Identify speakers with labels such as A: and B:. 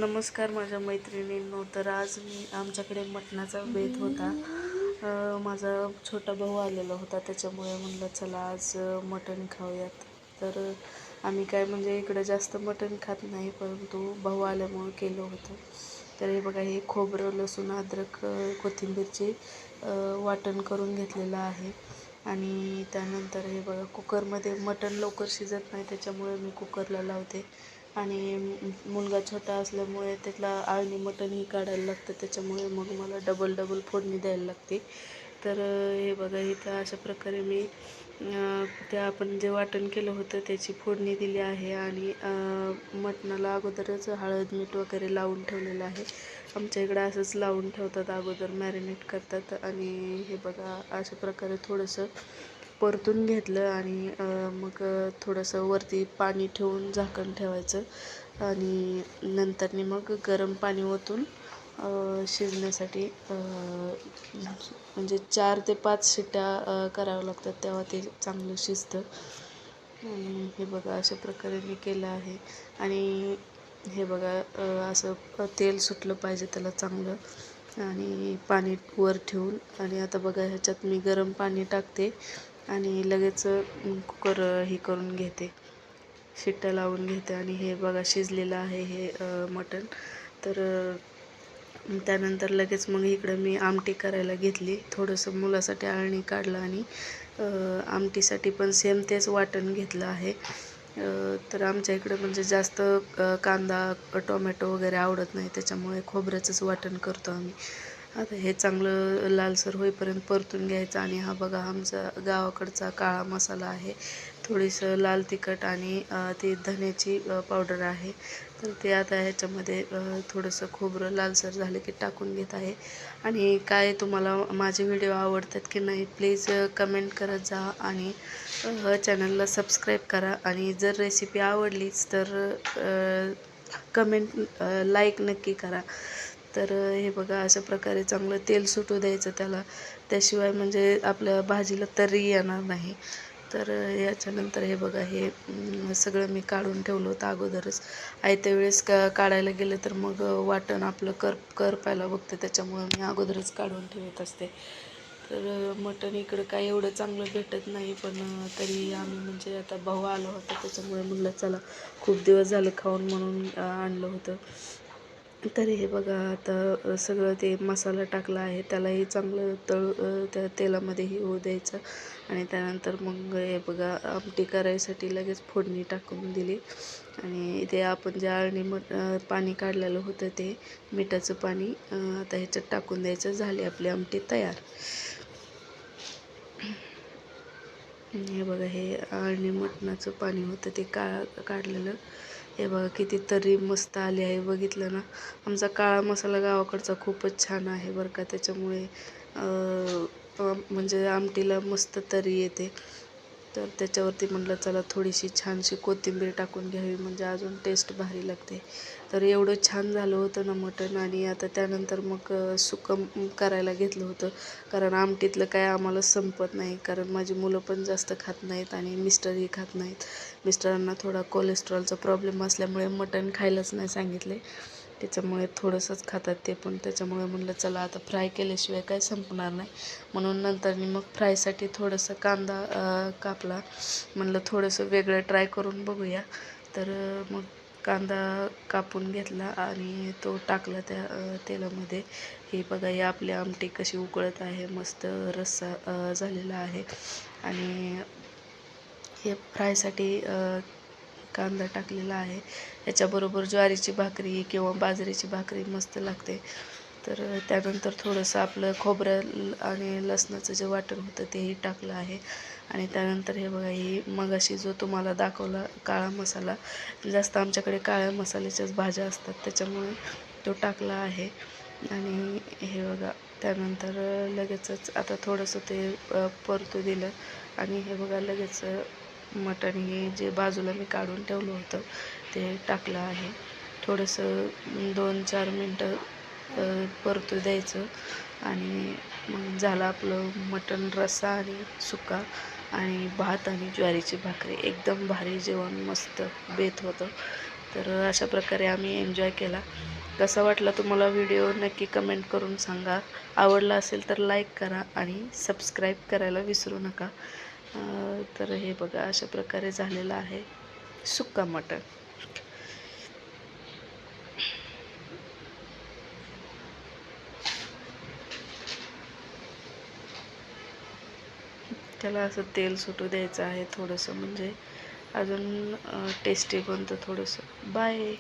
A: नमस्कार माझ्या मैत्रिणींनो. तर आज आमच्याकडे मटणाचा बेत होता. माझा छोटा भाऊ आलेला होता, त्याच्यामुळे म्हणलं चला आज मटण खाऊयात. तर आम्ही काय म्हणजे इकडं जास्त मटण खात नाही, परंतु भाऊ आल्यामुळं केलं होतं. तर हे बघा, हे खोबरं, लसूण, अद्रक, कोथिंबीरचे वाटण करून घेतलेलं आहे. आणि त्यानंतर हे बघा, कुकरमध्ये मटण लवकर शिजत नाही, त्याच्यामुळे मी कुकरला लावते. आणि मुलगा छोटा असल्यामुळे त्याला आळणी मटणही काढायला लागतं, त्याच्यामुळे मग मला डबल डबल फोडणी द्यायला लागते. तर हे बघा, इथं अशा प्रकारे मी ते आपण जे वाटण केलं होतं त्याची फोडणी दिली आहे. आणि मटणाला अगोदरच हळद मीठ वगैरे लावून ठेवलेलं आहे. आमच्या इकडं असंच लावून ठेवतात, अगोदर मॅरिनेट करतात. आणि हे बघा, अशा प्रकारे थोडंसं परतून घेतलं. आणि मग थोडंसं वरती पाणी ठेवून झाकण ठेवायचं. आणि नंतरनी मग गरम पाणी ओतून शिजण्यासाठी म्हणजे 4 ते 5 शिट्ट्या कराव्या लागतात, तेव्हा ते चांगलं शिजतं. आणि हे बघा, अशा प्रकारे मी केलं आहे. आणि हे बघा, असं तेल सुटलं पाहिजे त्याला चांगलं. आणि पाणी वर ठेवून, आणि आता बघा, ह्याच्यात मी गरम पाणी टाकते आणि लगेच कुकर हे करून घेते, शिट्ट्या लावून घेते. आणि हे बघा, शिजलेलं आहे हे मटण. तर त्यानंतर लगेच मग इकडं मी आमटी करायला घेतली. थोडंसं मुलासाठी आळणी काढलं आणि आमटीसाठी पण सेम तेच वाटण घेतलं आहे. तर आमच्या इकडं म्हणजे जास्त कांदा टोमॅटो वगैरे आवडत नाही, त्याच्यामुळे खोबऱ्याचंच वाटण करतो आम्ही. आता हे चांगलं लालसर होईपर्यंत परतून घ्यायचं. आणि हा बघा, आमचा गावाकडचा काळा मसाला आहे, थोडीसं लाल तिखट आणि ती धन्याची पावडर आहे. तर ते आता ह्याच्यामध्ये थोडंसं खोबरं लालसर झालं की टाकून घेत आहे. आणि काय तुम्हाला माझे व्हिडिओ आवडतात की नाही, प्लीज कमेंट करत जा. आणि चॅनलला सबस्क्राईब करा. आणि जर रेसिपी आवडलीच तर कमेंट लाईक नक्की करा. तर हे बघा, अशा प्रकारे चांगलं तेल सुटू द्यायचं त्याला, त्याशिवाय म्हणजे आपल्या भाजीला तर्री येणार नाही. तर याच्यानंतर हे बघा, हे सगळं मी काढून ठेवलं होतं अगोदरच. आयत्या वेळेस काढायला गेलं तर मग वाटण आपलं करपायला बघतं, त्याच्यामुळं मी अगोदरच काढून ठेवत असते. तर मटण इकडं काय एवढं चांगलं भेटत नाही, पण तरी आम्ही म्हणजे आता भाऊ आला होता, त्याच्यामुळे म्हणलं चला, खूप दिवस झालं खाऊन, म्हणून आणलं होतं. तरी हे बघा, आता सगळं ते मसाला टाकला आहे, त्यालाही चांगलं त्या तेलामध्येही होऊ द्यायचं. आणि त्यानंतर मग हे बघा, आमटी करायसाठी लगेच फोडणी टाकून दिली. आणि ते आपण जे आळणी पाणी काढलेलं होतं, ते मिठाचं पाणी आता ह्याच्यात टाकून द्यायचं. झाली आपली आमटी तयार. हे बघा, हे आळणी मटणाचं पाणी होतं ते काढलेलं. हे बघा, किती तर्री मस्त आली आहे, बघितलं ना. आमचा काळा मसाला गावाकडचा खूपच छान आहे बरं का, त्याच्यामुळे म्हणजे आमटीला मस्त तर्री येते. तर त्याच्यावरती म्हटलं चला, थोडीशी छानशी कोथिंबीर टाकून घ्यावी, म्हणजे अजून टेस्ट भारी लागते. तर एवढं छान झालं होतं ना मटण. आणि आता त्यानंतर मग सुकं करायला घेतलं होतं, कारण आमटीतलं काय आम्हाला संपत नाही, कारण माझी मुलं पण जास्त खात नाहीत आणि मिस्टरही खात नाहीत. मिस्टरांना थोडा कोलेस्ट्रॉलचा प्रॉब्लेम असल्यामुळे मटण खायलाच नाही सांगितले, त्याच्यामुळे थोडंसंच खातात ते पण. त्याच्यामुळे म्हणलं चला, आता फ्राय केल्याशिवाय काय संपणार नाही, म्हणून नंतर मग फ्रायसाठी थोडंसं कांदा कापला. म्हणलं थोडंसं वेगळं ट्राय करून बघूया. तर मग कांदा कापून घेतला आणि तो टाकला त्या तेलामध्ये. हे बघा, ही आपली आमटी कशी उकळत आहे, मस्त रस्सा झालेला आहे. आणि हे फ्रायसाठी कांदा टाकलेला आहे. याच्याबरोबर ज्वारीची भाकरी किंवा बाजरीची भाकरी मस्त लागते. तर त्यानंतर थोडंसं आपलं खोबरं आणि लसणाचं जे वाटण होतं तेही टाकलं आहे. आणि त्यानंतर हे बघा, ही मगाशी जो तुम्हाला दाखवला काळा मसाला, जास्त आमच्याकडे काळ्या मसाल्याच्याच भाज्या असतात, त्याच्यामुळे तो टाकला आहे. आणि हे बघा, त्यानंतर लगेचच आता थोडंसं ते परतू दिलं. आणि हे बघा, लगेच मटण हे जे बाजूला मी काढून ठेवलं होतं ते टाकलं आहे. थोडंसं 2-4 मिनटं परतू द्यायचं. आणि मग झालं आपलं मटण रस्सा आणि सुका आणि भात आणि ज्वारीची भाकरी. एकदम भारी जेवण, मस्त बेत होतं. तर अशा प्रकारे आम्ही एन्जॉय केला. कसा वाटला तुम्हाला व्हिडिओ नक्की कमेंट करून सांगा. आवडला असेल तर लाईक करा आणि सबस्क्राईब करायला विसरू नका. तर हे बघा अशा प्रकारे झालेलं आहे सुक्का मटण. त्याला असं तेल सुटू द्यायचं आहे थोडंसं, म्हणजे अजून टेस्टी बनतं थोडंसं. बाय.